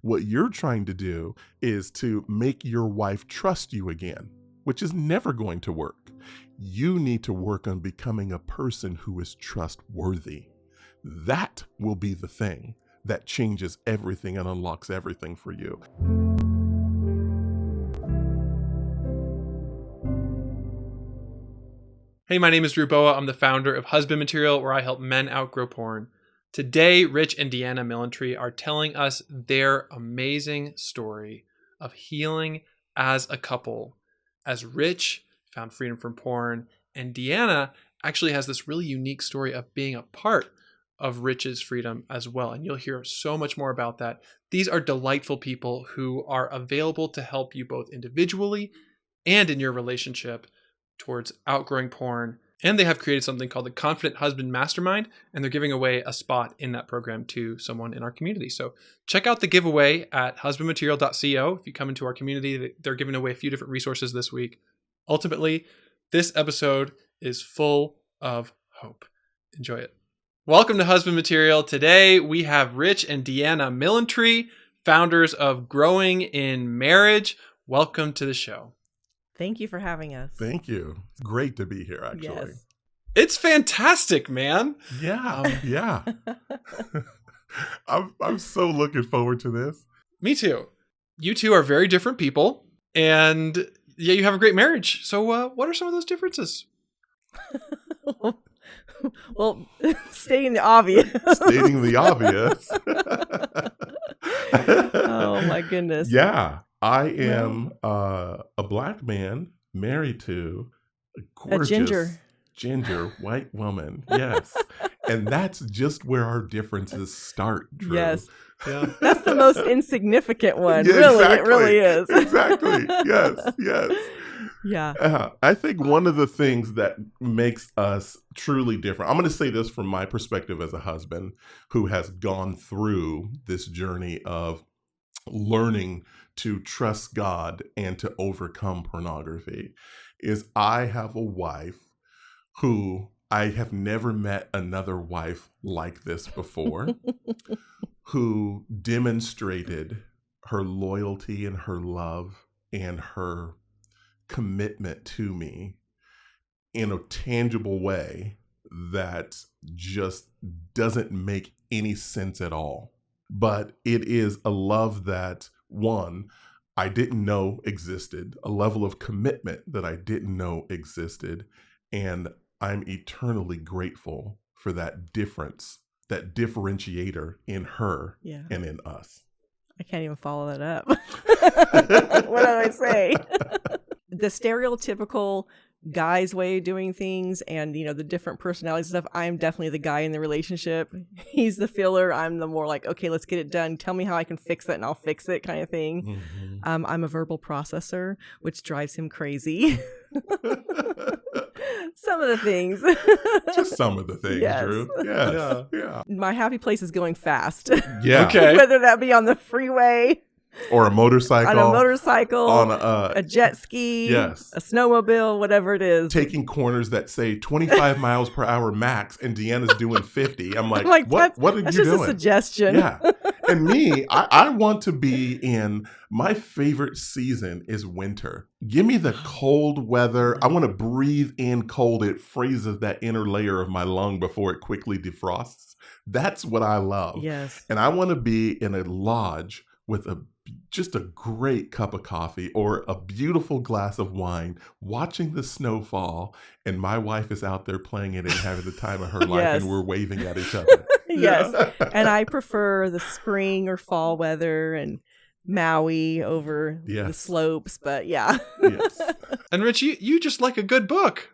What you're trying to do is to make your wife trust you again, which is never going to work. You need to work on becoming a person who is trustworthy. That will be the thing that changes everything and unlocks everything for you. Hey, my name is Drew Boa. I'm the founder of Husband Material, where I help men outgrow porn. Today, Rich and Deanna Millentree are telling us their amazing story of healing as a couple, as Rich found freedom from porn, and Deanna actually has this really unique story of being a part of Rich's freedom as well. And you'll hear so much more about that. These are delightful people who are available to help you both individually and in your relationship towards outgrowing porn. And they have created something called the Confident Husband Mastermind, and they're giving away a spot in that program to someone in our community. So check out the giveaway at husbandmaterial.co. If you come into our community, they're giving away a few different resources this week. Ultimately, this episode is full of hope. Enjoy it. Welcome to Husband Material. Today, we have Rich and Deanna Millentree, founders of Growing in Marriage. Welcome to the show. Thank you for having us. Thank you. It's great to be here, actually. Yes. It's fantastic, man. Yeah. I'm so looking forward to this. Me too. You two are very different people, and yeah, you have a great marriage. So what are some of those differences? Well, stating the obvious. Stating the obvious. Oh, my goodness. Yeah. I am a black man married to a gorgeous ginger white woman. Yes. And that's just where our differences start, Drew. Yes. Yeah. That's the most insignificant one. Yeah, really, exactly. it really is. Exactly. Yes. Yeah. I think one of the things that makes us truly different, I'm going to say this from my perspective as a husband who has gone through this journey of learning to trust God and to overcome pornography, is I have a wife who I have never met another wife like this before, who demonstrated her loyalty and her love and her commitment to me in a tangible way that just doesn't make any sense at all. But it is a love that, one, I didn't know existed, a level of commitment that I didn't know existed, and I'm eternally grateful for that difference, that differentiator in her and in us. I can't even follow that up. What do I say? The stereotypical guy's way of doing things and, the different personalities and stuff. I'm definitely the guy in the relationship. He's the filler. I'm the more like, okay, let's get it done. Tell me how I can fix it and I'll fix it kind of thing. Mm-hmm. I'm a verbal processor, which drives him crazy. Some of the things. Just some of the things, yes. Drew. Yes. Yeah. My happy place is going fast. Yeah. Okay. Whether that be on the freeway. Or a motorcycle. On a jet ski, a snowmobile, whatever it is. Taking corners that say 25 miles per hour max and Deanna's doing 50. I'm like what are you doing? That's just a suggestion. Yeah. And me, I want to be in, my favorite season is winter. Give me the cold weather. I want to breathe in cold. It freezes that inner layer of my lung before it quickly defrosts. That's what I love. Yes. And I want to be in a lodge with just a great cup of coffee or a beautiful glass of wine, watching the snow fall, and my wife is out there playing it and having the time of her life, and we're waving at each other. Yes. And I prefer the spring or fall weather and Maui over the slopes, but yeah. Yes. And Rich, you just like a good book.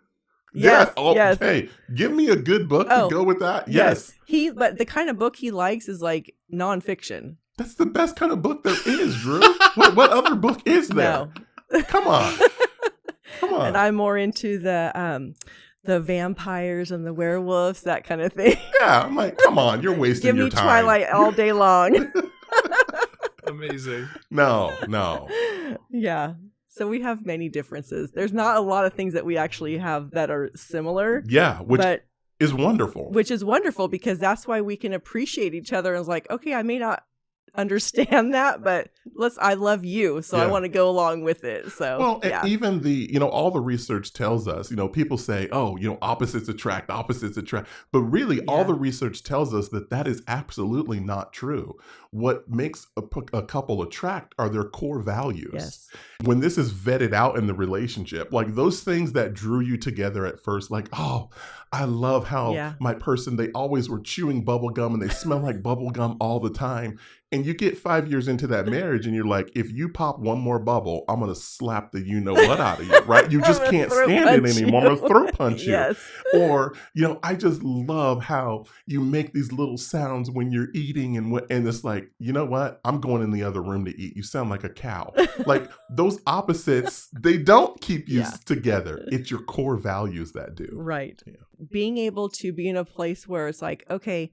Yes. Yes. Hey, give me a good book to go with that. Yes. But the kind of book he likes is like nonfiction. That's the best kind of book there is, Drew. What other book is there? No. Come on. And I'm more into the vampires and the werewolves, that kind of thing. Yeah, I'm like, come on, you're wasting your time. Give me Twilight all day long. Amazing. No. Yeah. So we have many differences. There's not a lot of things that we actually have that are similar. Yeah, which is wonderful. Which is wonderful because that's why we can appreciate each other. And it's like, okay, I may not understand that, but I love you, so I Yeah. want to go along with it. So Well, and yeah. even all the research tells us, people say, oh, opposites attract, but really all Yeah. the research tells us that is absolutely not true. What makes a couple attract are their core values. Yes. When this is vetted out in the relationship, like those things that drew you together at first, like, oh, I love how Yeah. my person, they always were chewing bubble gum and they smell like bubble gum all the time. And you get 5 years into that marriage and you're like, if you pop one more bubble, I'm going to slap the what out of you, right? You just can't stand it anymore. I'm going to throat punch you. Yes. Or, I just love how you make these little sounds when you're eating and it's like, you know what? I'm going in the other room to eat. You sound like a cow. Like those opposites, they don't keep you together. It's your core values that do. Right. Yeah. Being able to be in a place where it's like, okay,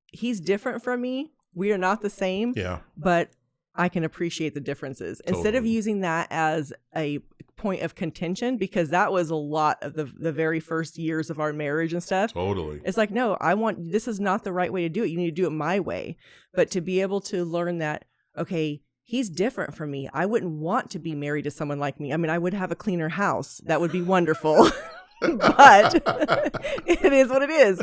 he's different from me. We are not the same. Yeah. But I can appreciate the differences. Instead of Totally. using that as a point of contention, because that was a lot of the very first years of our marriage and stuff. Totally. It's like, no, this is not the right way to do it. You need to do it my way. But to be able to learn that, okay, he's different from me. I wouldn't want to be married to someone like me. I mean, I would have a cleaner house. That would be wonderful. But it is what it is.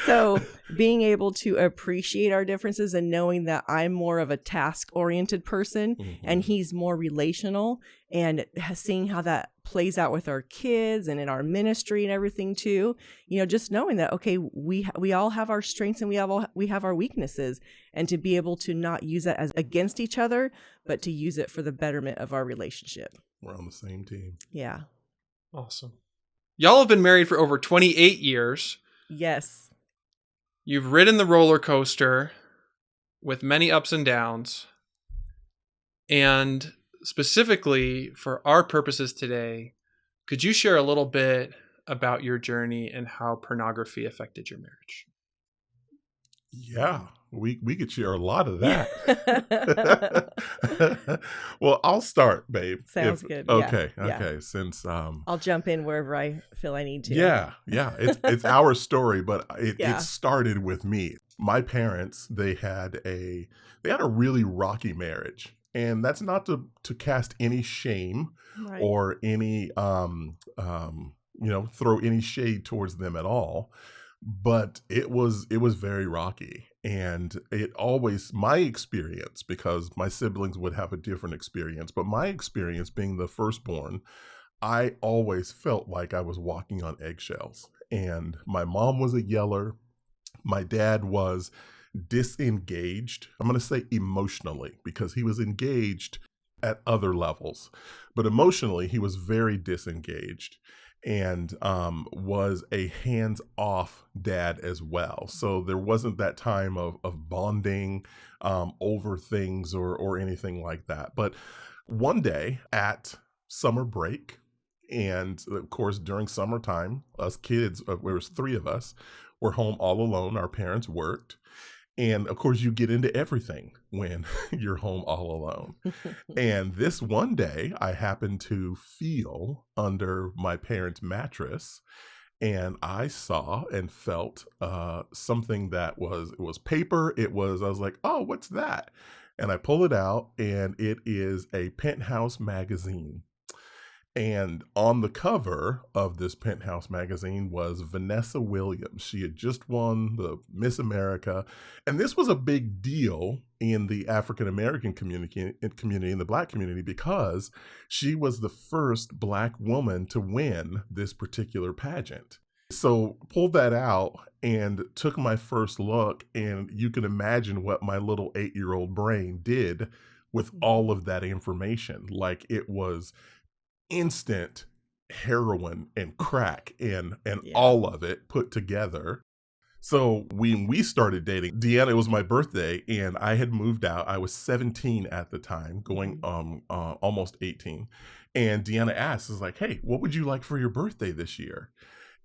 So being able to appreciate our differences and knowing that I'm more of a task-oriented person and he's more relational, and seeing how that plays out with our kids and in our ministry and everything too. Just knowing that, okay, we all have our strengths and we have our weaknesses, and to be able to not use that as against each other, but to use it for the betterment of our relationship. We're on the same team. Yeah. Awesome. Y'all have been married for over 28 years. Yes. You've ridden the roller coaster with many ups and downs. And specifically for our purposes today, could you share a little bit about your journey and how pornography affected your marriage? Yeah, we could share a lot of that. Well, I'll start, babe. Sounds good. Okay, Yeah. okay. Since I'll jump in wherever I feel I need to. Yeah. It's our story, but it started with me. My parents, they had a really rocky marriage. And that's not to cast any shame or any throw any shade towards them at all. But it was very rocky, and my experience, because my siblings would have a different experience, but my experience being the firstborn, I always felt like I was walking on eggshells. And my mom was a yeller. My dad was disengaged. I'm going to say emotionally, because he was engaged at other levels, but emotionally he was very disengaged. And was a hands-off dad as well. So there wasn't that time of bonding over things or anything like that. But one day at summer break, and of course during summertime, us kids, there was 3 of us, were home all alone. Our parents worked. And of course, you get into everything when you're home all alone. And this one day, I happened to feel under my parents' mattress, and I saw and felt something that it was paper. I was like, oh, what's that? And I pull it out, and it is a Penthouse magazine. And on the cover of this Penthouse magazine was Vanessa Williams. She had just won the Miss America. And this was a big deal in the African American community, in the Black community, because she was the first Black woman to win this particular pageant. So pulled that out and took my first look, and you can imagine what my little 8-year-old brain did with all of that information. Like, it was instant heroin and crack and all of it put together. So when we started dating, Deanna, it was my birthday, and I had moved out. I was 17 at the time, going almost 18. And Deanna asked, is like, hey, what would you like for your birthday this year?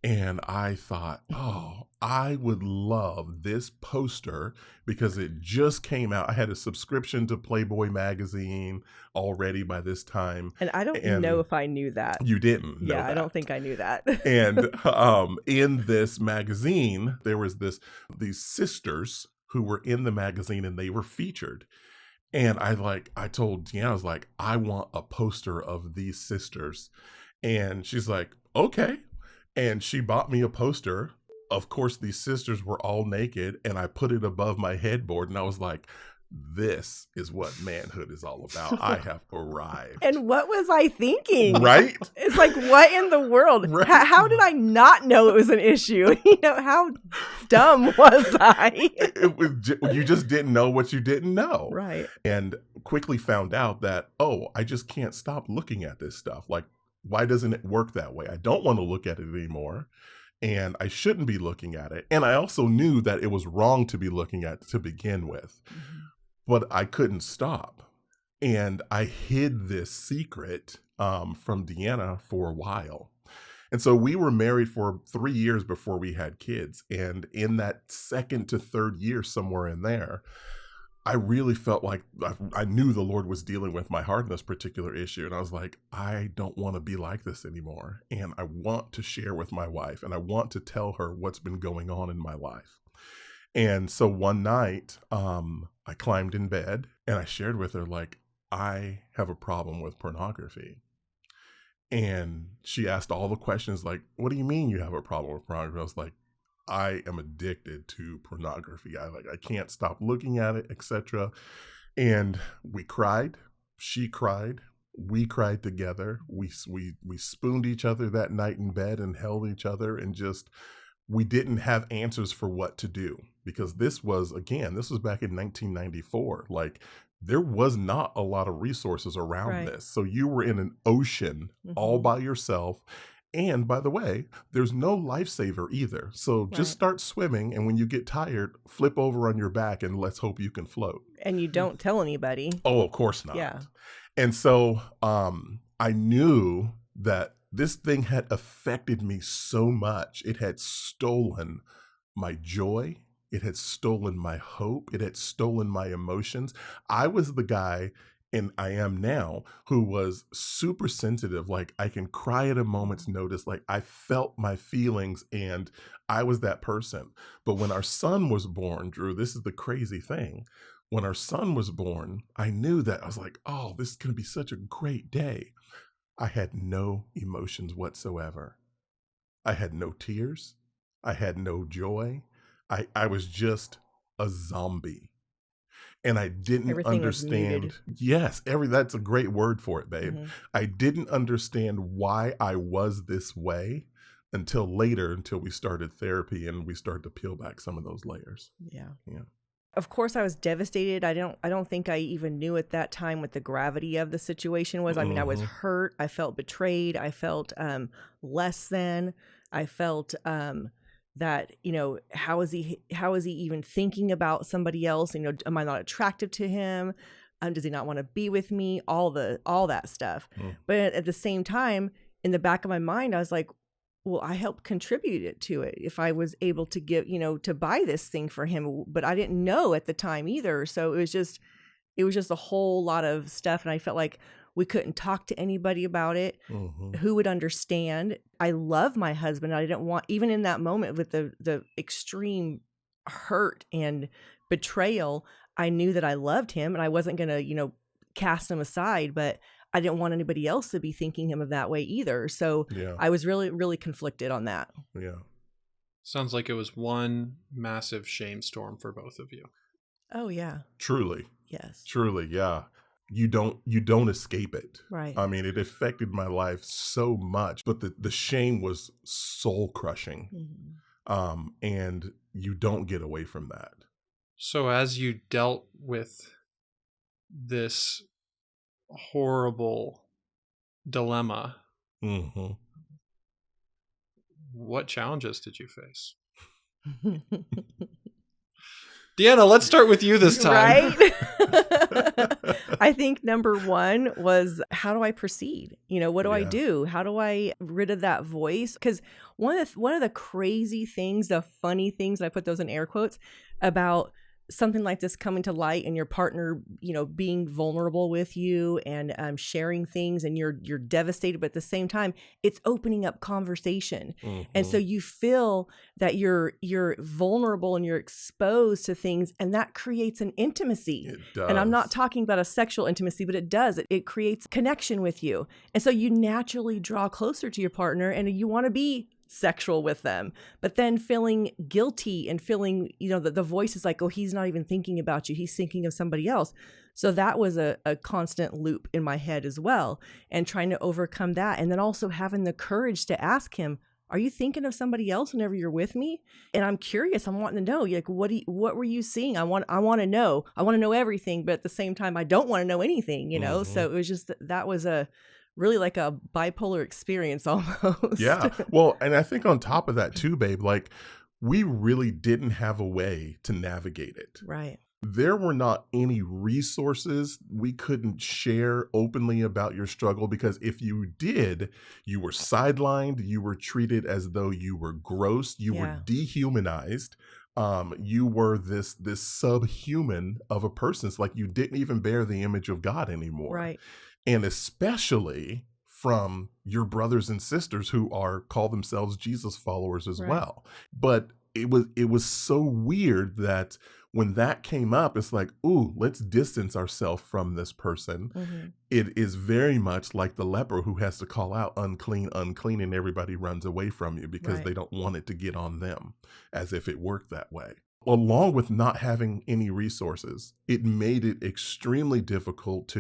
And I thought, oh, I would love this poster, because it just came out. I had a subscription to Playboy magazine already by this time. And I don't know if I knew that. You didn't know that. I don't think I knew that. And in this magazine, there was these sisters who were in the magazine, and they were featured. And I told Deanna, I was like, I want a poster of these sisters. And she's like, okay. And she bought me a poster. Of course, these sisters were all naked, and I put it above my headboard, and I was like, this is what manhood is all about. I have arrived. And what was I thinking? Right? It's like, what in the world? Right. How did I not know it was an issue? How dumb was I? You just didn't know what you didn't know. Right. And quickly found out that, oh, I just can't stop looking at this stuff. Like, why doesn't it work that way? I don't want to look at it anymore. And I shouldn't be looking at it. And I also knew that it was wrong to be looking at to begin with. Mm-hmm. But I couldn't stop. And I hid this secret from Deanna for a while. And so we were married for 3 years before we had kids. And in that second to third year, somewhere in there, I really felt like I knew the Lord was dealing with my heart in this particular issue. And I was like, I don't want to be like this anymore. And I want to share with my wife, and I want to tell her what's been going on in my life. And so one night, I climbed in bed and I shared with her, like, I have a problem with pornography. And she asked all the questions like, what do you mean you have a problem with pornography? I was like, I am addicted to pornography. I can't stop looking at it, etc. And we cried. She cried. We cried together. We spooned each other that night in bed and held each other, and just, we didn't have answers for what to do, because this was back in 1994. Like, there was not a lot of resources around this. So you were in an ocean all by yourself. And by the way, there's no lifesaver either. So just start swimming. And when you get tired, flip over on your back and let's hope you can float. And you don't tell anybody. Oh, of course not. Yeah. And so I knew that this thing had affected me so much. It had stolen my joy. It had stolen my hope. It had stolen my emotions. I was the guy, and I am now, who was super sensitive. Like, I can cry at a moment's notice. Like, I felt my feelings, and I was that person. But when our son was born, Drew, this is the crazy thing. When our son was born, I knew that. I was like, oh, this is going to be such a great day. I had no emotions whatsoever. I had no tears. I had no joy. I was just a zombie. And I didn't understand. Yes, that's a great word for it, babe. Mm-hmm. I didn't understand why I was this way until we started therapy and we started to peel back some of those layers. Yeah. Yeah. Of course, I was devastated. I don't think I even knew at that time what the gravity of the situation was. I mean, I was hurt. I felt betrayed. I felt less than. I felt that, how is he even thinking about somebody else? Am I not attractive to him? Does he not want to be with me? All that stuff. But at the same time, in the back of my mind, I was like, well, I helped contribute to it if I was able to give, to buy this thing for him, but I didn't know at the time either. So it was just a whole lot of stuff. And I felt like we couldn't talk to anybody about it. Who would understand? I love my husband. I didn't want, even in that moment with the extreme hurt and betrayal, I knew that I loved him and I wasn't going to, cast him aside, but I didn't want anybody else to be thinking him of that way either. So I was really, really conflicted on that. Yeah. Sounds like it was one massive shame storm for both of you. Oh, yeah. Truly. Yes. Truly. Yeah. You don't escape it. Right. I mean, it affected my life so much, but the shame was soul crushing. And you don't get away from that. So as you dealt with this horrible dilemma, what challenges did you face? Deanna, let's start with you this time. Right? I think number one was, how do I proceed? What do I do? How do I rid of that voice? Because one of the crazy things, the funny things, I put those in air quotes, about something like this coming to light and your partner, being vulnerable with you and sharing things, and you're devastated, but at the same time, it's opening up conversation. And so you feel that you're vulnerable and you're exposed to things, and that creates an intimacy. It does. And I'm not talking about a sexual intimacy, but it does. It creates connection with you. And so you naturally draw closer to your partner and you want to be sexual with them, but then feeling guilty and feeling, the voice is like, oh, he's not even thinking about you. He's thinking of somebody else. So that was a constant loop in my head as well, and trying to overcome that. And then also having the courage to ask him, are you thinking of somebody else whenever you're with me? And I'm curious. I'm wanting to know, like, what were you seeing? I want to know. I want to know everything, but at the same time, I don't want to know anything, So it was just, that was really like a bipolar experience almost. Yeah. Well, and I think on top of that too, babe, like, we really didn't have a way to navigate it. Right. There were not any resources. We couldn't share openly about your struggle, because if you did, you were sidelined. You were treated as though you were gross. You were dehumanized. You were this subhuman of a person. It's like you didn't even bear the image of God anymore. Right. And especially from your brothers and sisters who call themselves Jesus followers as well. But it was so weird that when that came up, it's like, ooh, let's distance ourselves from this person. It is very much like the leper who has to call out unclean, unclean, and everybody runs away from you because they don't want it to get on them, as if it worked that way. Along with not having any resources, it made it extremely difficult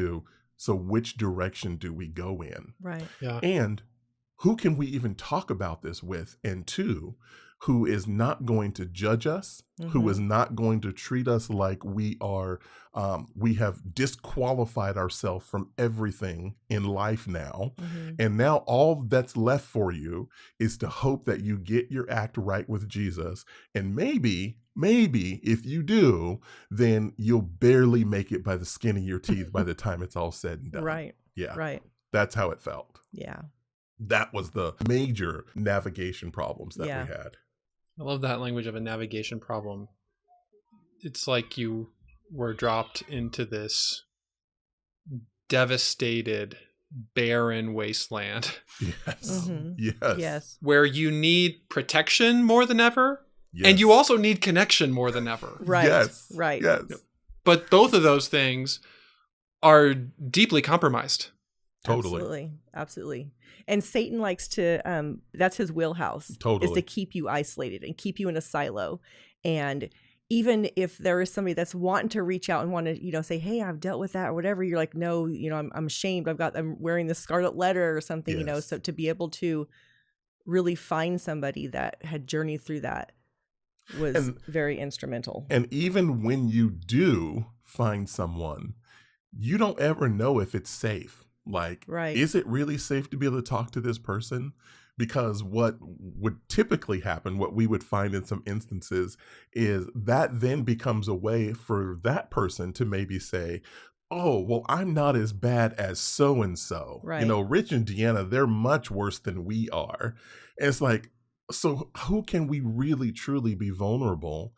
so which direction do we go in? Right. Yeah. And who can we even talk about this with? And two, who is not going to judge us, who is not going to treat us like we have disqualified ourselves from everything in life now. And now all that's left for you is to hope that you get your act right with Jesus. And maybe if you do, then you'll barely make it by the skin of your teeth by the time it's all said and done. Right. Yeah. Right. That's how it felt. Yeah. That was the major navigation problems that we had. I love that language of a navigation problem. It's like you were dropped into this devastated, barren wasteland. Yes. Yes. Where you need protection more than ever. Yes. And you also need connection more than ever. Right. Yes. Right. Yes. But both of those things are deeply compromised. Totally. Absolutely. And Satan likes to, that's his wheelhouse. Totally. Is to keep you isolated and keep you in a silo. And even if there is somebody that's wanting to reach out and want to, say, hey, I've dealt with that or whatever, you're like, no, I'm ashamed. I'm wearing the scarlet letter or something, so to be able to really find somebody that had journeyed through that was very instrumental. And even when you do find someone, you don't ever know if it's safe. Like, is it really safe to be able to talk to this person? Because what would typically happen, what we would find in some instances, is that then becomes a way for that person to maybe say, oh, well, I'm not as bad as so-and-so. Right. Rich and Deanna, they're much worse than we are. And it's like, so who can we really, truly be vulnerable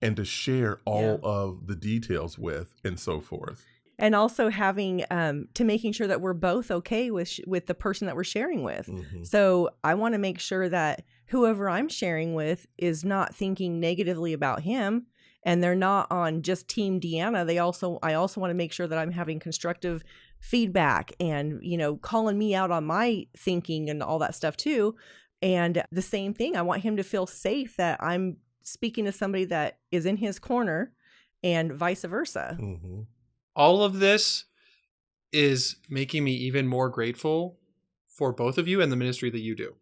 and to share all of the details with and so forth? And also having to making sure that we're both okay with the person that we're sharing with. So I want to make sure that whoever I'm sharing with is not thinking negatively about him, and they're not on just Team Deanna. I also want to make sure that I'm having constructive feedback and calling me out on my thinking and all that stuff too. And the same thing, I want him to feel safe that I'm speaking to somebody that is in his corner, and vice versa. All of this is making me even more grateful for both of you and the ministry that you do.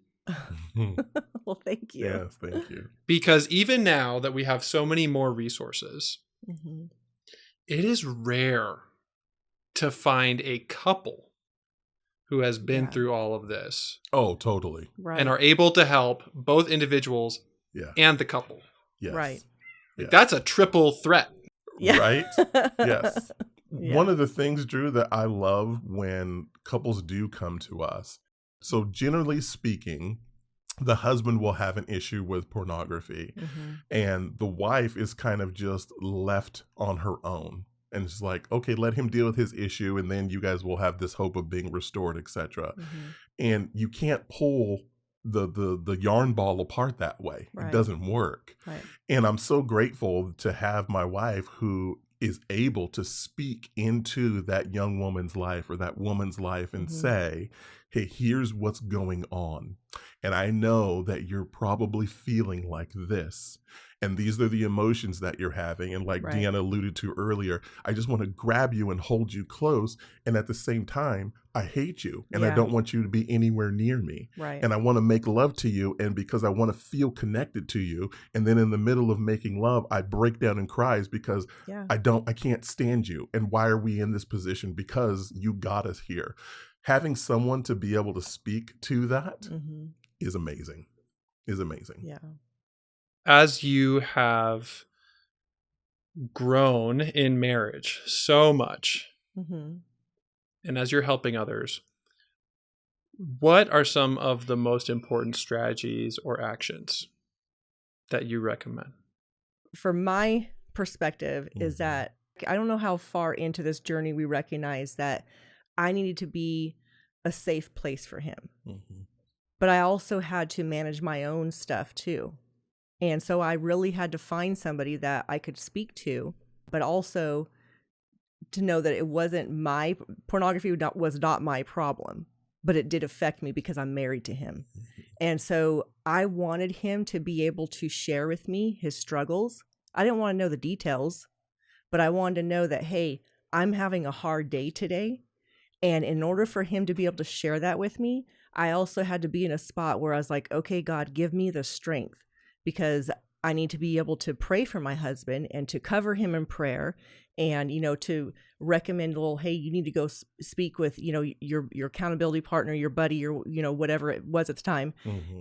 Well, thank you. Yes, thank you. Because even now that we have so many more resources, it is rare to find a couple who has been through all of this. Oh, totally. Right. And are able to help both individuals and the couple. Yes. Right. Yes. That's a triple threat. Yeah. Right? Yes. Yeah. One of the things, Drew, that I love when couples do come to us. So generally speaking, the husband will have an issue with pornography, and the wife is kind of just left on her own. And it's like, okay, let him deal with his issue, and then you guys will have this hope of being restored, etc. And you can't pull the yarn ball apart that way. It doesn't work. And I'm so grateful to have my wife who is able to speak into that young woman's life or that woman's life and say, hey, here's what's going on. And I know that you're probably feeling like this. And these are the emotions that you're having. And like Deanna alluded to earlier, I just want to grab you and hold you close. And at the same time, I hate you and I don't want you to be anywhere near me. And I want to make love to you. And because I want to feel connected to you. And then in the middle of making love, I break down and cries because I can't stand you. And why are we in this position? Because you got us here. Having someone to be able to speak to that is amazing. Yeah. As you have grown in marriage so much, and as you're helping others, what are some of the most important strategies or actions that you recommend? From my perspective is that I don't know how far into this journey we recognize that I needed to be a safe place for him. But I also had to manage my own stuff too. And so I really had to find somebody that I could speak to, but also to know that it wasn't my pornography was not my problem, but it did affect me because I'm married to him. And so I wanted him to be able to share with me his struggles. I didn't want to know the details, but I wanted to know that, hey, I'm having a hard day today. And in order for him to be able to share that with me, I also had to be in a spot where I was like, okay, God, give me the strength, because I need to be able to pray for my husband and to cover him in prayer and, to recommend, well, hey, you need to go speak with, your accountability partner, your buddy, or, whatever it was at the time.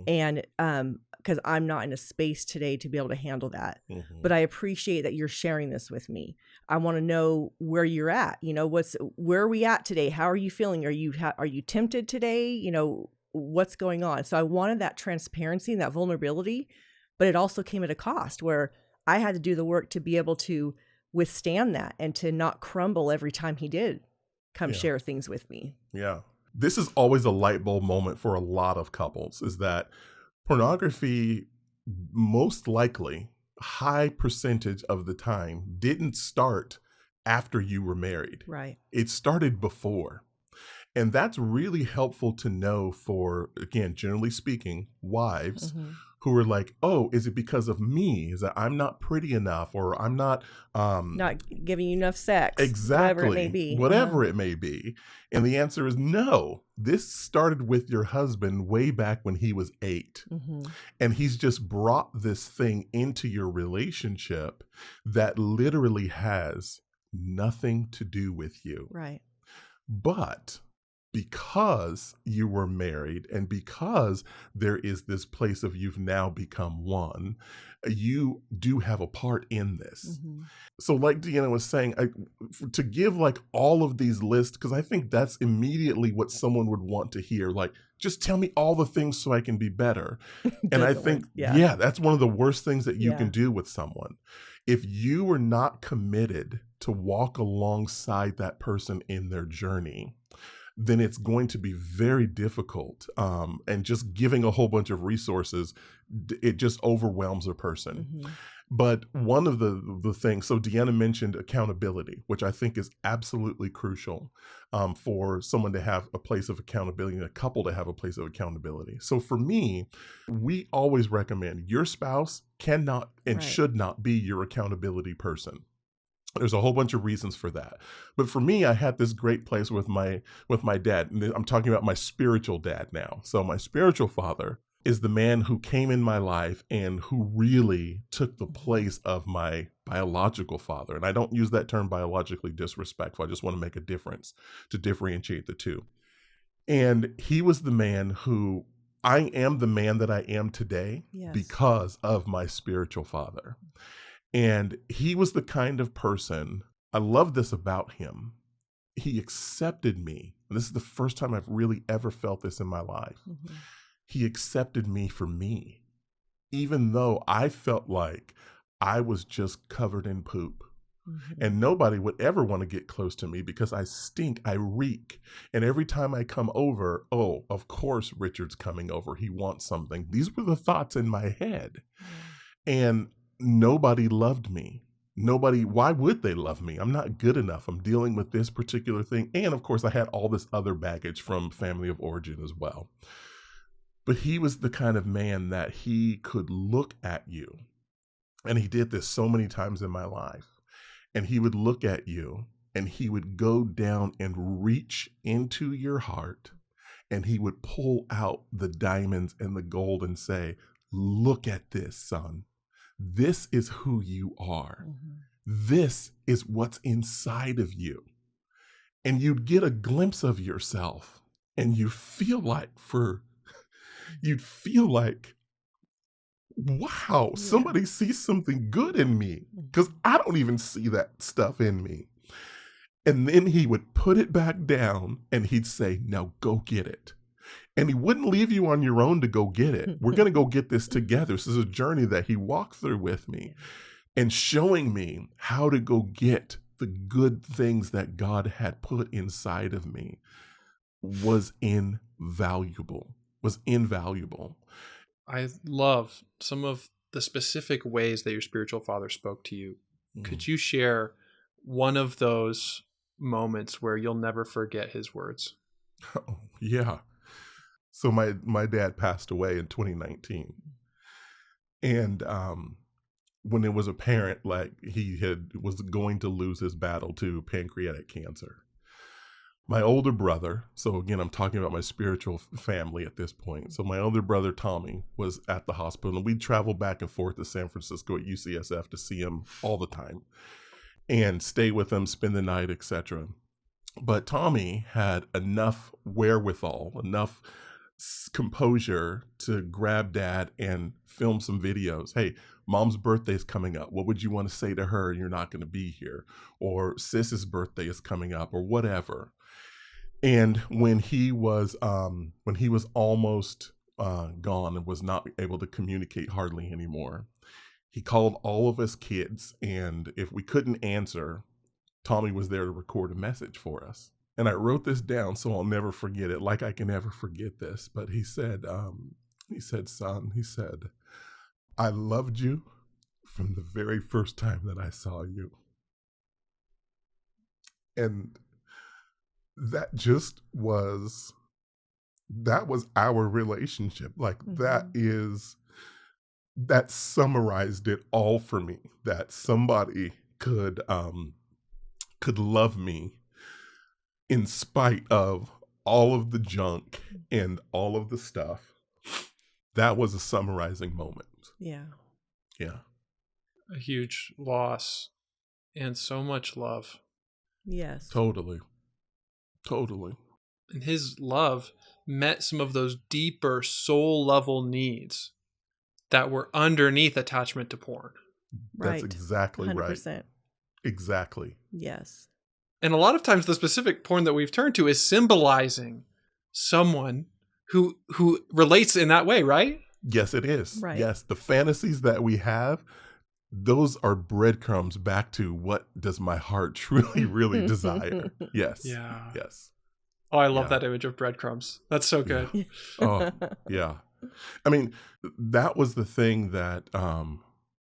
And, because I'm not in a space today to be able to handle that. But I appreciate that you're sharing this with me. I want to know where you're at. Where are we at today? How are you feeling? Are you tempted today? What's going on? So I wanted that transparency and that vulnerability, but it also came at a cost where I had to do the work to be able to withstand that and to not crumble every time he did come share things with me. Yeah. This is always a light bulb moment for a lot of couples, is that pornography, most likely, high percentage of the time, didn't start after you were married. It started before. And that's really helpful to know for, again, generally speaking, wives who are like, oh, is it because of me? Is that I'm not pretty enough, or I'm not giving you enough sex? Exactly. Whatever it may be. Whatever it may be. And the answer is no. This started with your husband way back when he was 8. And he's just brought this thing into your relationship that literally has nothing to do with you. But because you were married and because there is this place of you've now become one, you do have a part in this. So like Deanna was saying, to give like all of these lists, because I think that's immediately what someone would want to hear. Like, just tell me all the things so I can be better. And I think, that's one of the worst things that you can do with someone. If you are not committed to walk alongside that person in their journey, then it's going to be very difficult. And just giving a whole bunch of resources, it just overwhelms a person. But one of the things, so Deanna mentioned accountability, which I think is absolutely crucial for someone to have a place of accountability and a couple to have a place of accountability. So for me, we always recommend your spouse cannot and should not be your accountability person. There's a whole bunch of reasons for that. But for me, I had this great place with my dad. And I'm talking about my spiritual dad now. So my spiritual father is the man who came in my life and who really took the place of my biological father. And I don't use that term biologically disrespectful. I just want to make a difference to differentiate the two. And he was the man who, I am the man that I am today because of my spiritual father. And he was the kind of person, I love this about him. He accepted me. And this is the first time I've really ever felt this in my life. he accepted me for me, even though I felt like I was just covered in poop. And nobody would ever want to get close to me because I stink, I reek. And every time I come over, oh, of course Richard's coming over. He wants something. These were the thoughts in my head. And nobody loved me. Nobody, why would they love me? I'm not good enough. I'm dealing with this particular thing. And of course, I had all this other baggage from family of origin as well. But he was the kind of man that he could look at you. And he did this so many times in my life. And he would look at you and he would go down and reach into your heart and he would pull out the diamonds and the gold and say, look at this, son. This is who you are. This is what's inside of you. And you'd get a glimpse of yourself and you'd feel like, wow, somebody sees something good in me because I don't even see that stuff in me. And then he would put it back down and he'd say, now go get it. And he wouldn't leave you on your own to go get it. We're going to go get this together. This is a journey that he walked through with me and showing me how to go get the good things that God had put inside of me was invaluable. I love some of the specific ways that your spiritual father spoke to you. Could you share one of those moments where you'll never forget his words? Oh, yeah. So my dad passed away in 2019. And when it was apparent like he was going to lose his battle to pancreatic cancer, my older brother, so again, I'm talking about my spiritual family at this point. So my older brother, Tommy, was at the hospital and we'd travel back and forth to San Francisco at UCSF to see him all the time and stay with him, spend the night, etc. But Tommy had enough wherewithal, enough composure to grab dad and film some videos. Hey, mom's birthday is coming up. What would you want to say to her? You're not going to be here. Or sis's birthday is coming up or whatever. And when he was almost gone and was not able to communicate hardly anymore, he called all of us kids. And if we couldn't answer, Tommy was there to record a message for us. And I wrote this down so I'll never forget it, like I can never forget this. But he said, son, I loved you from the very first time that I saw you. And that was our relationship. Like that summarized it all for me, that somebody could love me in spite of all of the junk and all of the stuff. That was a summarizing moment. Yeah. A huge loss and so much love. Yes. Totally. And his love met some of those deeper soul level needs that were underneath attachment to porn. That's exactly 100%. Right. Exactly. Yes. And a lot of times the specific porn that we've turned to is symbolizing someone who relates in that way, right? Yes, it is. Right. Yes, the fantasies that we have, those are breadcrumbs back to what does my heart truly, really desire. Yes. Yeah. Yes. Oh, I love that image of breadcrumbs. That's so good. Yeah. Oh, yeah. I mean, that was the thing that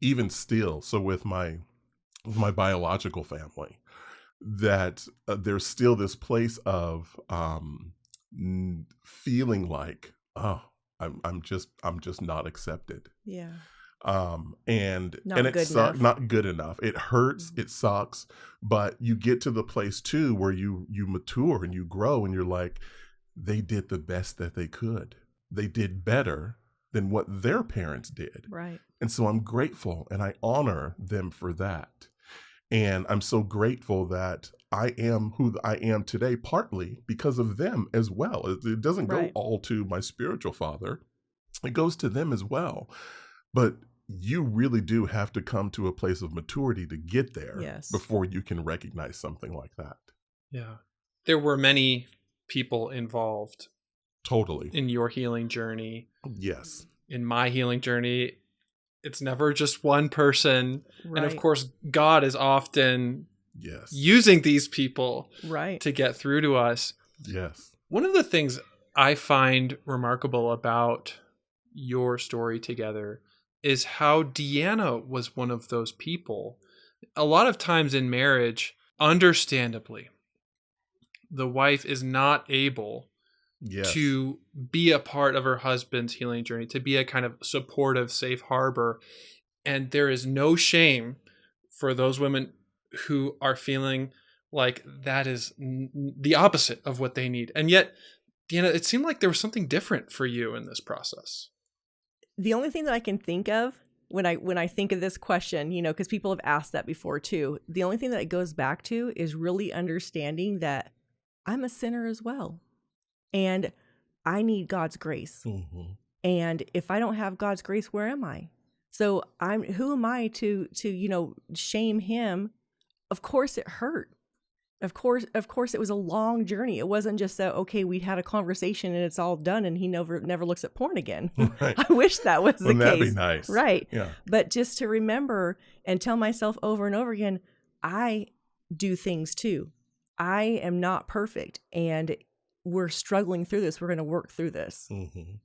even still, so with my biological family, that there's still this place of feeling like, oh, I'm just not accepted. Yeah. And Not it good sucks, enough. not good enough. It hurts, it sucks, but you get to the place too where you mature and you grow and you're like, they did the best that they could. They did better than what their parents did. Right. And so I'm grateful and I honor them for that. And I'm so grateful that I am who I am today, partly because of them as well. It doesn't go all to my spiritual father. It goes to them as well. But you really do have to come to a place of maturity to get there before you can recognize something like that. Yeah. There were many people involved Totally. in your healing journey. Yes. In my healing journey, it's never just one person. Right. And of course, God is often Yes. using these people Right. to get through to us. Yes. One of the things I find remarkable about your story together is how Deanna was one of those people. A lot of times in marriage, understandably, the wife is not able Yes. to be a part of her husband's healing journey, to be a kind of supportive, safe harbor. And there is no shame for those women who are feeling like that is the opposite of what they need. And yet, Deanna, it seemed like there was something different for you in this process. The only thing that I can think of when I think of this question, because people have asked that before too, the only thing that it goes back to is really understanding that I'm a sinner as well. And I need God's grace. Mm-hmm. And if I don't have God's grace, where am I? So who am I to shame him? Of course it hurt. Of course it was a long journey. It wasn't just that, okay, we had a conversation and it's all done and he never looks at porn again. Right. I wish that was the case. Wouldn't that be nice? Right. Yeah. But just to remember and tell myself over and over again, I do things too. I am not perfect and we're struggling through this. We're going to work through this. Mm-hmm.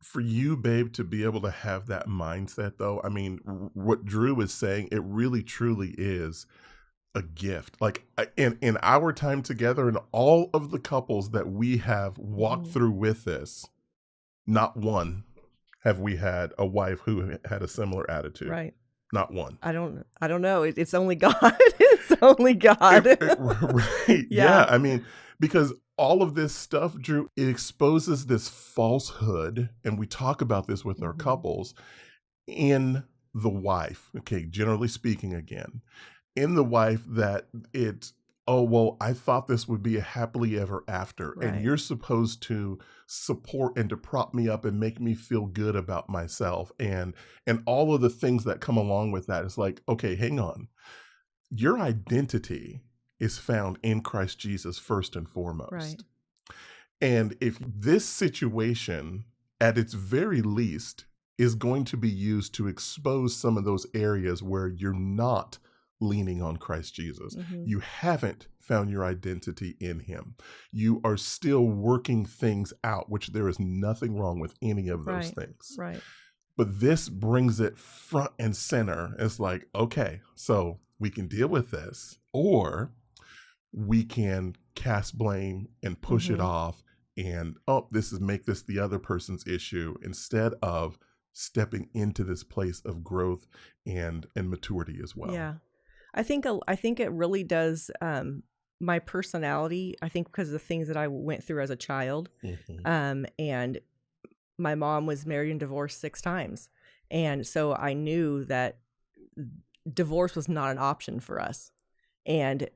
For you, babe, to be able to have that mindset, though, I mean, what Drew is saying, it really, truly is a gift. Like in our time together and all of the couples that we have walked through with this, not one have we had a wife who had a similar attitude. Right. Not one. I don't know. It's only God. It's only God. Right. Yeah. I mean, because all of this stuff, Drew, it exposes this falsehood, and we talk about this with our couples, in the wife, okay, generally speaking again, in the wife that it's, oh, well, I thought this would be a happily ever after, Right. and you're supposed to support and to prop me up and make me feel good about myself, and all of the things that come along with that. It's like, okay, hang on. Your identity is found in Christ Jesus first and foremost. Right. And if this situation, at its very least, is going to be used to expose some of those areas where you're not leaning on Christ Jesus, you haven't found your identity in him. You are still working things out, which there is nothing wrong with any of those things. Right. But this brings it front and center. It's like, okay, so we can deal with this, or we can cast blame and push it off and, make this the other person's issue, instead of stepping into this place of growth and maturity as well. Yeah. I think it really does, my personality, I think because of the things that I went through as a child, and my mom was married and divorced 6 times. And so I knew that divorce was not an option for us. And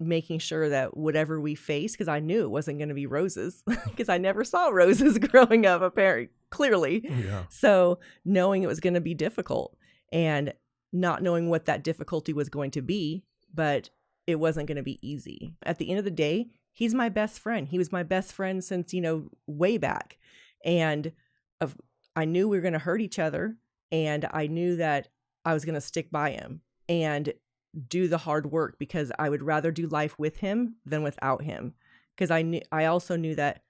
making sure that whatever we faced, because I knew it wasn't going to be roses, because I never saw roses growing up, apparently, clearly. Yeah. So knowing it was going to be difficult and not knowing what that difficulty was going to be, but it wasn't going to be easy. At the end of the day, he's my best friend. He was my best friend since, way back. And I knew we were going to hurt each other, and I knew that I was going to stick by him and do the hard work, because I would rather do life with him than without him. Because I also knew that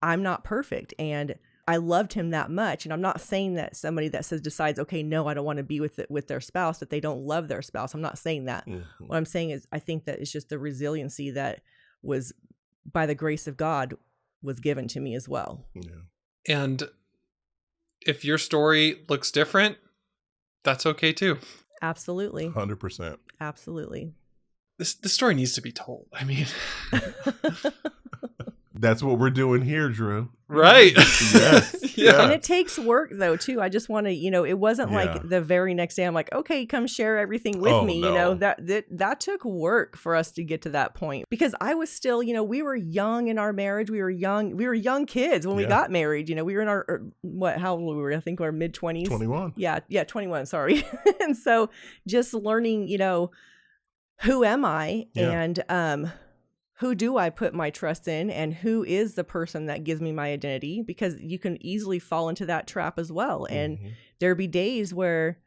I'm not perfect, and I loved him that much. And I'm not saying that somebody that decides, okay, no, I don't want to be with their spouse, that they don't love their spouse. I'm not saying that. What I'm saying is, I think that it's just the resiliency that was, by the grace of God, was given to me as well. Yeah. And if your story looks different, that's okay too. Absolutely. 100%. Absolutely. This story needs to be told. I mean, that's what we're doing here, Drew. Right. Yes. Yeah. And it takes work though too. I just want to, it wasn't like the very next day I'm like, okay, come share everything with me. No. That took work for us to get to that point, because I was still, we were young in our marriage. We were young kids when we got married. We were in our, how old were we? I think we were mid-20s. 21. Yeah, 21, sorry. And so just learning, who am I? Yeah. And who do I put my trust in, and who is the person that gives me my identity? Because you can easily fall into that trap as well. And there'll be days where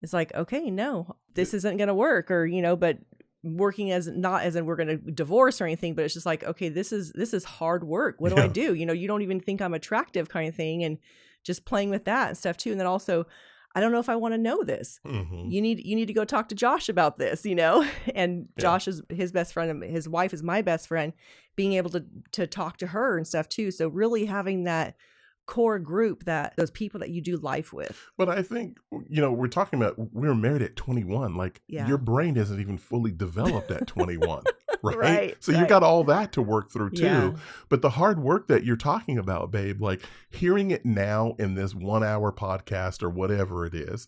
it's like, okay, no, this isn't going to work, or, but working as not as in we're going to divorce or anything, but it's just like, okay, this is hard work. What do I do? You don't even think I'm attractive kind of thing. And just playing with that and stuff too. And then also, I don't know if I want to know this. You need to go talk to Josh about this, and Josh is his best friend, and his wife is my best friend, being able to talk to her and stuff too. So really having that core group, those people that you do life with. But I think, we're talking about, we were married at 21. Like your brain isn't even fully developed at 21. Right? So you got all that to work through too. Yeah. But the hard work that you're talking about, babe, like hearing it now in this 1 hour podcast or whatever it is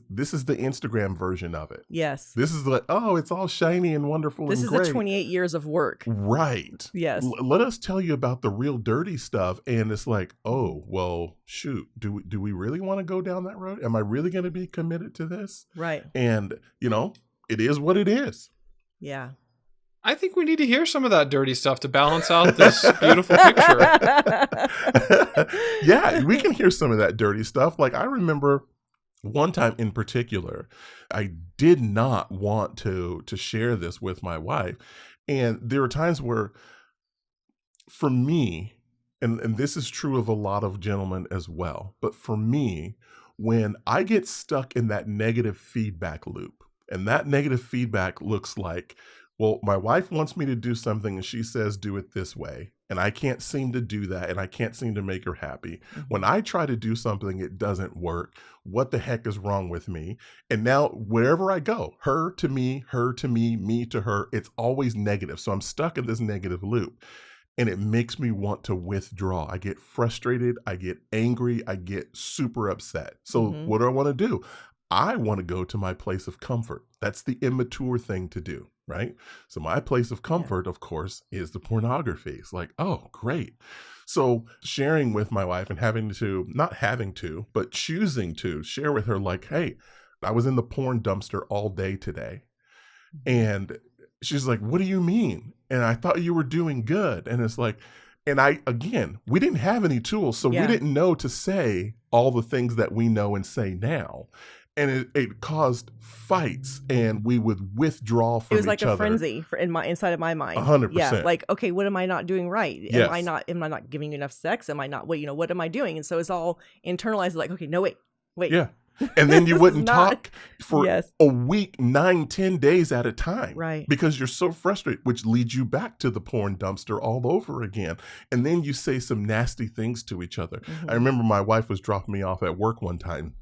this is the Instagram version of it. Yes. This is like, it's all shiny and wonderful this and great. This great. is the 28 years of work. Right. Yes. Let us tell you about the real dirty stuff. And it's like, oh, well, shoot, do we really want to go down that road? Am I really going to be committed to this? Right. And, it is what it is. Yeah. I think we need to hear some of that dirty stuff to balance out this beautiful picture. Yeah, we can hear some of that dirty stuff. Like I remember one time in particular, I did not want to share this with my wife. And there were times where, for me, and this is true of a lot of gentlemen as well, but for me, when I get stuck in that negative feedback loop, and that negative feedback looks like, well, my wife wants me to do something and she says, do it this way. And I can't seem to do that. And I can't seem to make her happy. When I try to do something, it doesn't work. What the heck is wrong with me? And now wherever I go, her to me, me to her, it's always negative. So I'm stuck in this negative loop. And it makes me want to withdraw. I get frustrated. I get angry. I get super upset. So what do I want to do? I want to go to my place of comfort. That's the immature thing to do, right? So my place of comfort, of course, is the pornography. It's like, oh, great. So sharing with my wife and but choosing to share with her like, hey, I was in the porn dumpster all day today. And she's like, what do you mean? And I thought you were doing good. And it's like, we didn't have any tools. So we didn't know to say all the things that we know and say now. And it caused fights, and we would withdraw from each other. It was like a frenzy inside of my mind. 100%. Yeah, like, okay, what am I not doing right? Yes. Am I not giving you enough sex? Am I not? What am I doing? And so it's all internalized. Like, okay, no, wait. Yeah. And then you wouldn't talk for a week, 9-10 days at a time. Right. Because you're so frustrated, which leads you back to the porn dumpster all over again. And then you say some nasty things to each other. I remember my wife was dropping me off at work one time.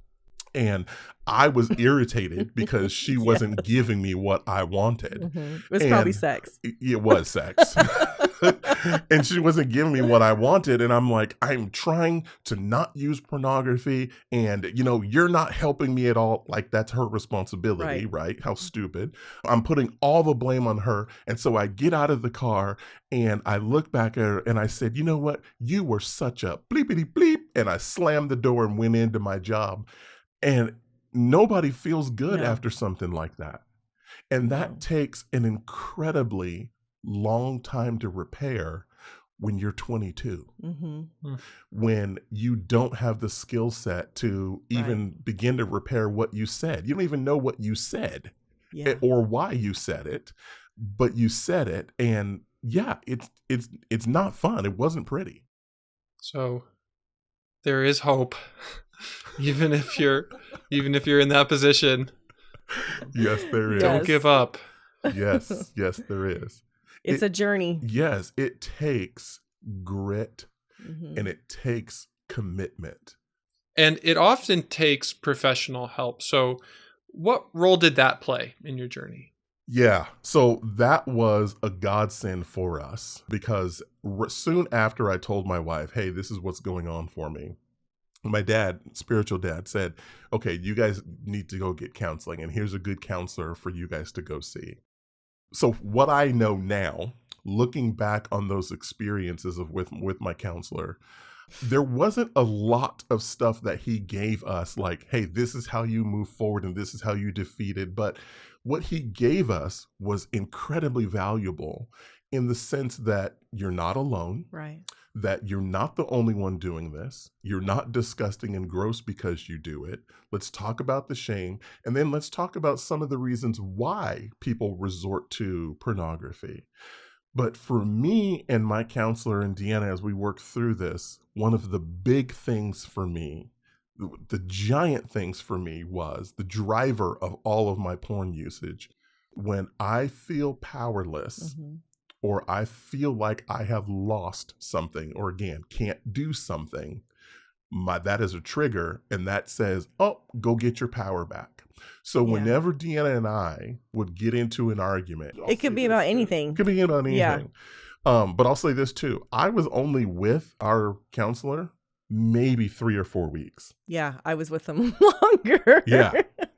And I was irritated because she wasn't giving me what I wanted. It was probably sex. It was sex. And she wasn't giving me what I wanted. And I'm like, I'm trying to not use pornography. And, you're not helping me at all. Like, that's her responsibility, right? How stupid. I'm putting all the blame on her. And so I get out of the car and I look back at her and I said, you know what? You were such a bleepity bleep. And I slammed the door and went into my job. And nobody feels good after something like that. And that takes an incredibly long time to repair when you're 22, when you don't have the skill set to even begin to repair what you said. You don't even know what you said or why you said it, but you said it. And it's not fun. It wasn't pretty. So there is hope. Even if you're in that position. Yes, there is. Don't give up. Yes, there is. It's a journey. Yes, it takes grit and it takes commitment. And it often takes professional help. So what role did that play in your journey? Yeah, so that was a godsend for us because soon after I told my wife, hey, this is what's going on for me, my dad, spiritual dad, said, okay, you guys need to go get counseling, and here's a good counselor for you guys to go see. So what I know now, looking back on those experiences with my counselor, there wasn't a lot of stuff that he gave us like, hey, this is how you move forward and this is how you defeat it. But what he gave us was incredibly valuable. in the sense that you're not alone, Right. that you're not the only one doing this. You're not disgusting and gross because you do it. Let's talk about the shame. And then let's talk about some of the reasons why people resort to pornography. But for me and my counselor and Deanna, as we work through this, one of the big things for me, the giant things for me, was the driver of all of my porn usage. When I feel powerless, Mhm. or I feel like I have lost something, or again, can't do something, that is a trigger, and that says, oh, go get your power back. So Yeah. whenever Deanna and I would get into an argument, It could be about anything. it could be about Yeah. anything. But I'll say this too. I was only with our counselor maybe 3 or 4 weeks. Yeah, I was with them longer. Yeah.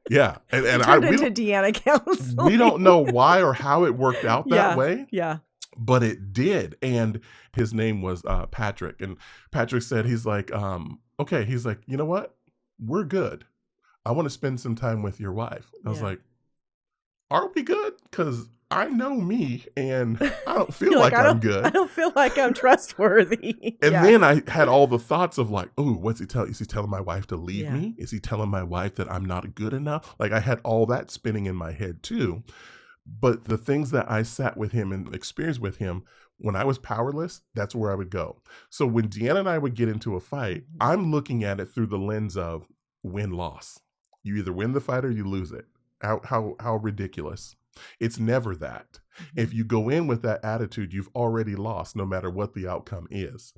Yeah. And It I turned into Deanna counseling. we don't know why or how it worked out that Yeah. way. Yeah. But it did. And his name was Patrick. And Patrick said, he's like, okay, he's like, you know what? We're good. I want to spend some time with your wife. I was Yeah. like, are we good? Because I know me and I don't feel You're like I I'm don't- good. I don't feel like I'm trustworthy. And Yeah. then I had all the thoughts of like, oh, what's he telling? Is he telling my wife to leave Yeah. me? Is he telling my wife that I'm not good enough? Like I had all that spinning in my head too. But the things that I sat with him and experienced with him, when I was powerless, that's where I would go. So when Deanna and I would get into a fight, I'm looking at it through the lens of win-loss. You either win the fight or you lose it. How ridiculous. It's never that. If you go in with that attitude, you've already lost no matter what the outcome is.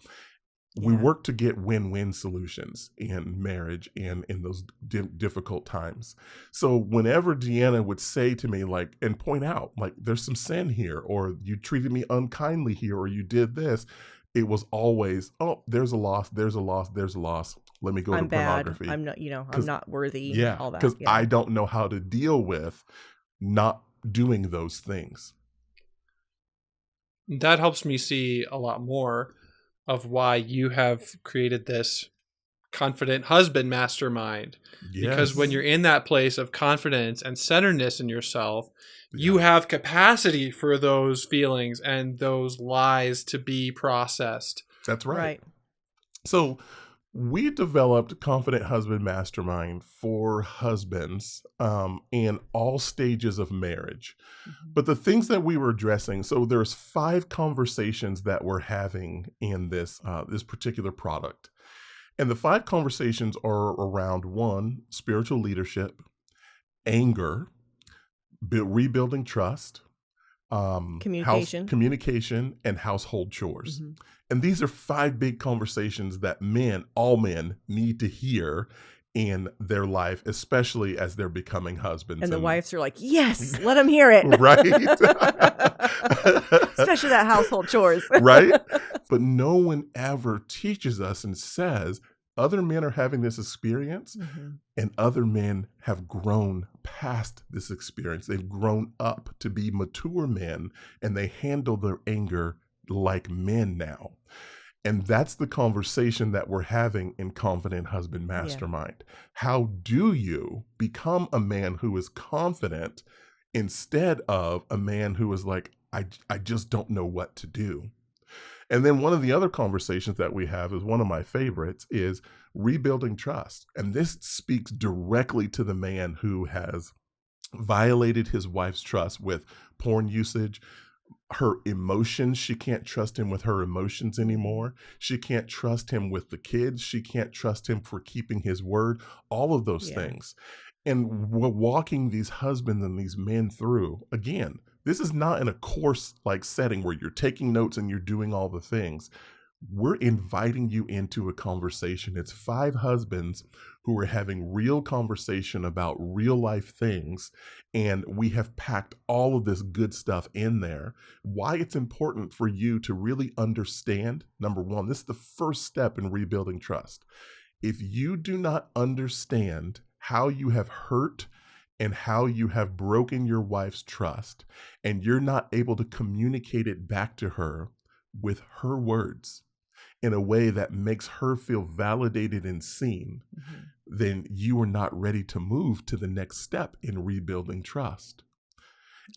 We Yeah. work to get win-win solutions in marriage and in those difficult times. So whenever Deanna would say to me, like, and point out, like, there's some sin here, or you treated me unkindly here, or you did this, it was always, oh, there's a loss, there's a loss, there's a loss. Let me go I'm to bad. pornography. I'm not, I'm 'Cause- not worthy. Yeah, All that. because Yeah. I don't know how to deal with not doing those things. That helps me see a lot more of why you have created this confident husband mastermind. Because when Yes. you're in that place of confidence and centeredness in yourself, you have capacity for those feelings and those lies to be processed. That's right. Right. So we developed Confident Husband Mastermind for husbands in all stages of marriage. Mhm. But the things that we were addressing, so there's 5 conversations that we're having in this this particular product. And the 5 conversations are around 1, spiritual leadership, anger, rebuilding trust, communication, and household chores. Mhm. And these are 5 big conversations that all men need to hear in their life, especially as they're becoming husbands. And the wives are like, yes, let them hear it. Right? Especially that household chores. Right? But no one ever teaches us and says, other men are having this experience, Mhm. and other men have grown past this experience. They've grown up to be mature men, and they handle their anger like men now. And that's the conversation that we're having in Confident Husband Mastermind. How do you become a man who is confident instead of a man who is like, I just don't know what to do? And then one of the other conversations that we have is one of my favorites is rebuilding trust. And this speaks directly to the man who has violated his wife's trust with porn usage, her emotions. She can't trust him with her emotions anymore. She can't trust him with the kids. She can't trust him for keeping his word, all of those things. And we're walking these husbands and these men through, again, this is not in a course like setting where you're taking notes and you're doing all the things. We're inviting you into a conversation. It's 5 husbands who are having real conversation about real life things. And we have packed all of this good stuff in there. Why it's important for you to really understand, number 1, this is the first step in rebuilding trust. If you do not understand how you have hurt and how you have broken your wife's trust, and you're not able to communicate it back to her with her words in a way that makes her feel validated and seen, then you are not ready to move to the next step in rebuilding trust.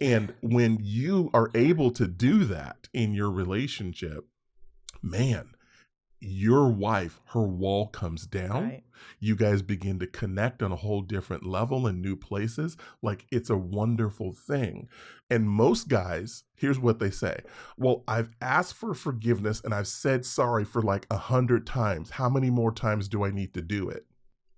And when you are able to do that in your relationship, man, your wife, her wall comes down. Right. You guys begin to connect on a whole different level in new places. Like, it's a wonderful thing. And most guys, here's what they say. Well, I've asked for forgiveness and I've said sorry for like 100 times. How many more times do I need to do it?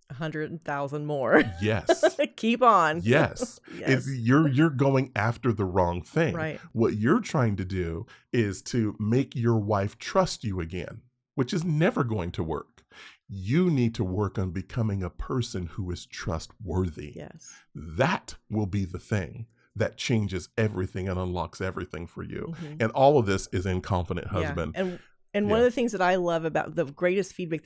100,000 more. Yes. Keep on. Yes. Yes. You're going after the wrong thing. Right. What you're trying to do is to make your wife trust you again, which is never going to work. You need to work on becoming a person who is trustworthy. Yes. That will be the thing that changes everything and unlocks everything for you. Mhm. And all of this is in Confident Husband. Yeah. And one of the things that I love about the greatest feedback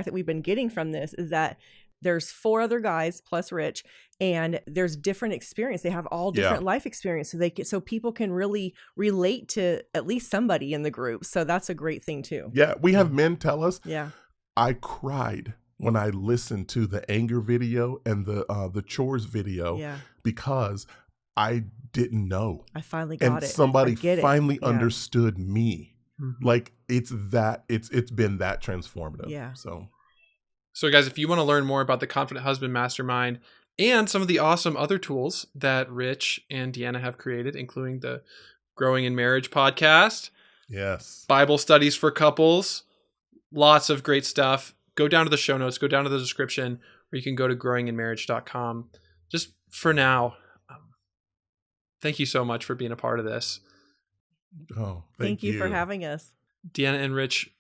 that we've been getting from this is that there's 4 other guys plus Rich, and there's different experience. They have all different life experience, so people can really relate to at least somebody in the group. So that's a great thing too. Yeah, we have men tell us, Yeah, I cried when I listened to the anger video and the chores video because I didn't know. I finally got it. Somebody finally Yeah. understood me. Mhm. Like, it's been that transformative. Yeah. So guys, if you want to learn more about the Confident Husband Mastermind and some of the awesome other tools that Rich and Deanna have created, including the Growing in Marriage podcast, Yes, Bible studies for couples, lots of great stuff, go down to the show notes, go down to the description, or you can go to growinginmarriage.com. Just for now, thank you so much for being a part of this. Oh, Thank you for having us. Deanna and Rich,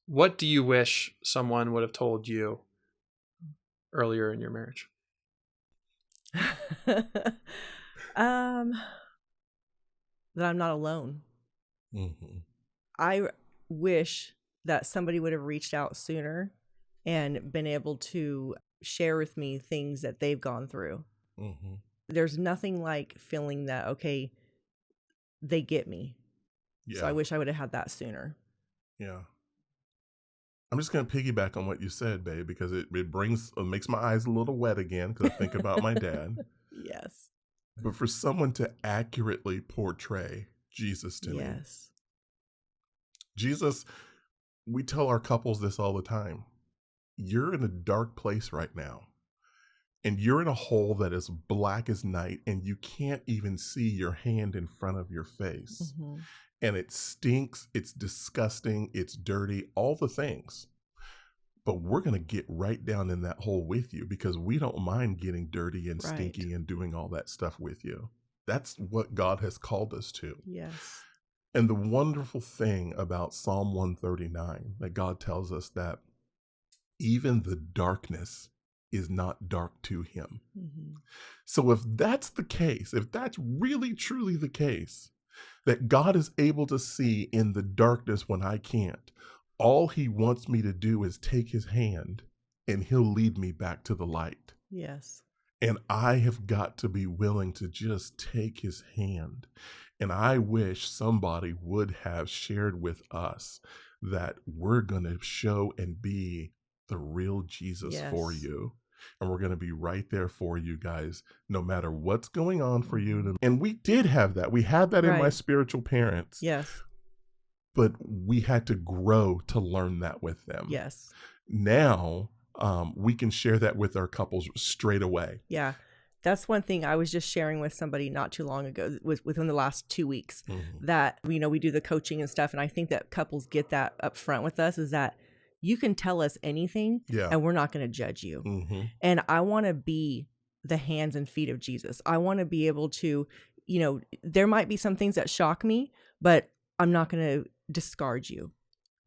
what do you wish someone would have told you earlier in your marriage? That I'm not alone. Mm-hmm. I wish that somebody would have reached out sooner and been able to share with me things that they've gone through. Mm-hmm. There's nothing like feeling that, okay, they get me. Yeah. So I wish I would have had that sooner. Yeah. I'm just going to piggyback on what you said, babe, because it makes my eyes a little wet again because I think about my dad. Yes. But for someone to accurately portray Jesus to me. Yes. Jesus, we tell our couples this all the time. You're in a dark place right now. And you're in a hole that is black as night, and you can't even see your hand in front of your face. Mm-hmm. And it stinks, it's disgusting, it's dirty, all the things. But we're going to get right down in that hole with you because we don't mind getting dirty and stinky and doing all that stuff with you. That's what God has called us to. Yes. And the wonderful thing about Psalm 139, that God tells us that even the darkness is not dark to him. Mm-hmm. So if that's the case, if that's really truly the case, that God is able to see in the darkness when I can't, all he wants me to do is take his hand and he'll lead me back to the light. Yes. And I have got to be willing to just take his hand. And I wish somebody would have shared with us that we're going to show and be the real Jesus for you. And we're going to be right there for you guys, no matter what's going on for you. And we did have that. We had that in my spiritual parents. Yes. But we had to grow to learn that with them. Yes. Now we can share that with our couples straight away. Yeah. That's one thing I was just sharing with somebody not too long ago, within the last 2 weeks, that, we do the coaching and stuff. And I think that couples get that up front with us, is that you can tell us anything and we're not going to judge you. Mm-hmm. And I want to be the hands and feet of Jesus. I want to be able to, there might be some things that shock me, but I'm not going to discard you.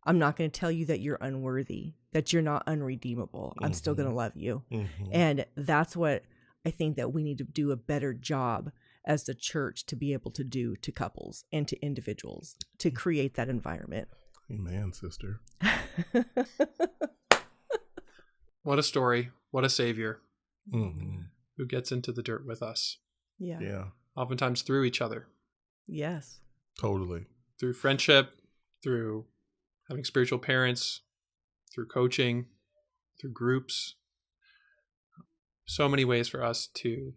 I'm not going to tell you that you're unworthy, that you're not unredeemable. I'm still going to love you. Mm-hmm. And that's what I think that we need to do a better job as the church to be able to do to couples and to individuals, to create that environment. Amen, sister. What a story. What a savior who gets into the dirt with us. Yeah. Oftentimes through each other. Yes. Totally. Through friendship, through having spiritual parents, through coaching, through groups. So many ways for us to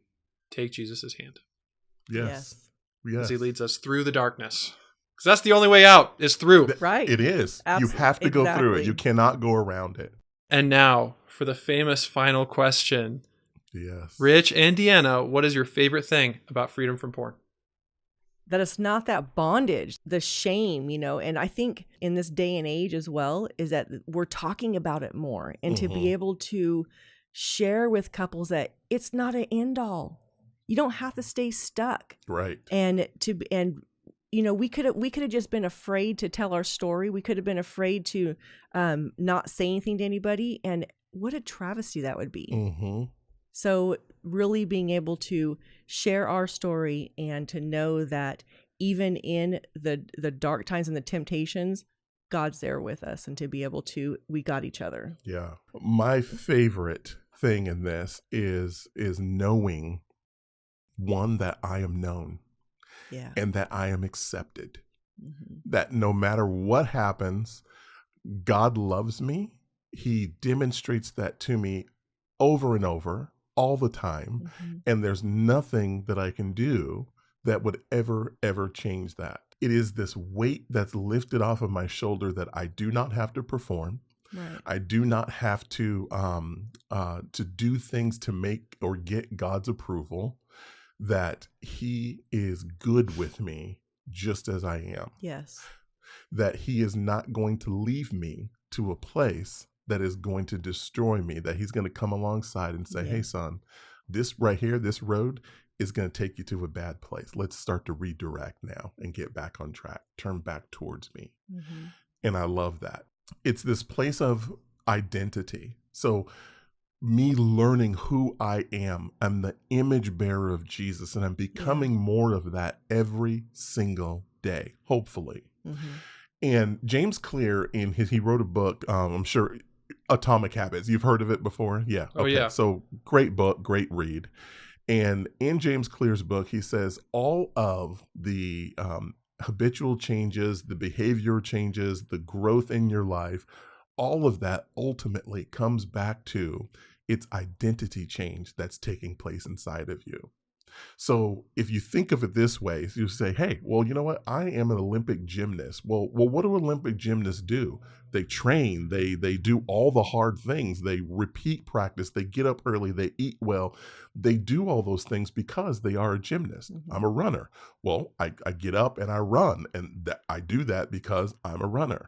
take Jesus' hand. Yes. as he leads us through the darkness. Because that's the only way out, is through. Right. It is. You have to go through it. You cannot go around it. And now for the famous final question. Yes. Rich and Deanna, what is your favorite thing about freedom from porn? That it's not that bondage, the shame, and I think in this day and age as well, is that we're talking about it more, and to be able to share with couples that it's not an end all. You don't have to stay stuck. Right. And we could have just been afraid to tell our story. We could have been afraid to not say anything to anybody, and what a travesty that would be. Mm-hmm. So really being able to share our story and to know that even in the dark times and the temptations, God's there with us, and to be able to, we got each other. Yeah. My favorite thing in this is knowing, one, that I am known. Yeah. And that I am accepted. Mm-hmm. That no matter what happens, God loves me. He demonstrates that to me over and over, all the time. Mm-hmm. And there's nothing that I can do that would ever change that. It is this weight that's lifted off of my shoulder that I do not have to perform. Right. I do not have to do things to make or get God's approval. That he is good with me just as I am. Yes. That he is not going to leave me to a place that is going to destroy me. That he's going to come alongside and say, hey, son, this right here, this road is going to take you to a bad place. Let's start to redirect now and get back on track. Turn back towards me. Mm-hmm. And I love that. It's this place of identity. So me learning who I am. I'm the image bearer of Jesus, and I'm becoming more of that every single day, hopefully. Mm-hmm. And James Clear, he wrote a book, I'm sure, Atomic Habits. You've heard of it before? Yeah. Oh, yeah. So great book, great read. And in James Clear's book, he says all of the habitual changes, the behavior changes, the growth in your life, all of that ultimately comes back to its identity change that's taking place inside of you. So if you think of it this way, you say, hey, well, you know what? I am an Olympic gymnast. Well, what do Olympic gymnasts do? They train, they do all the hard things. They repeat practice, they get up early, they eat well. They do all those things because they are a gymnast. Mm-hmm. I'm a runner. Well, I get up and I run, and I do that because I'm a runner.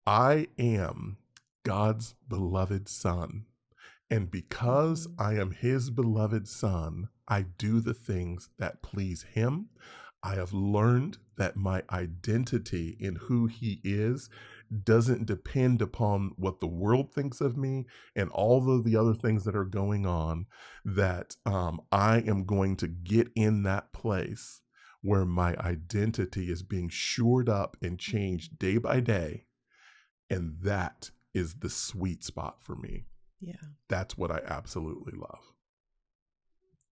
I am God's beloved son. And because I am his beloved son, I do the things that please him. I have learned that my identity in who he is doesn't depend upon what the world thinks of me and all of the other things that are going on, that I am going to get in that place where my identity is being shored up and changed day by day. And that is the sweet spot for me. Yeah. That's what I absolutely love.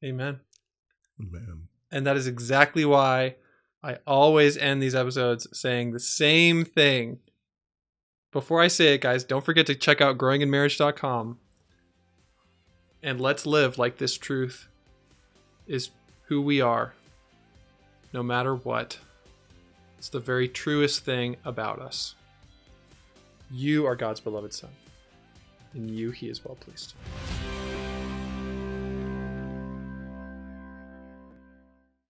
Amen. Man. And that is exactly why I always end these episodes saying the same thing. Before I say it, guys, don't forget to check out growinginmarriage.com. And let's live like this truth is who we are, no matter what. It's the very truest thing about us. You are God's beloved son. In you he is well pleased.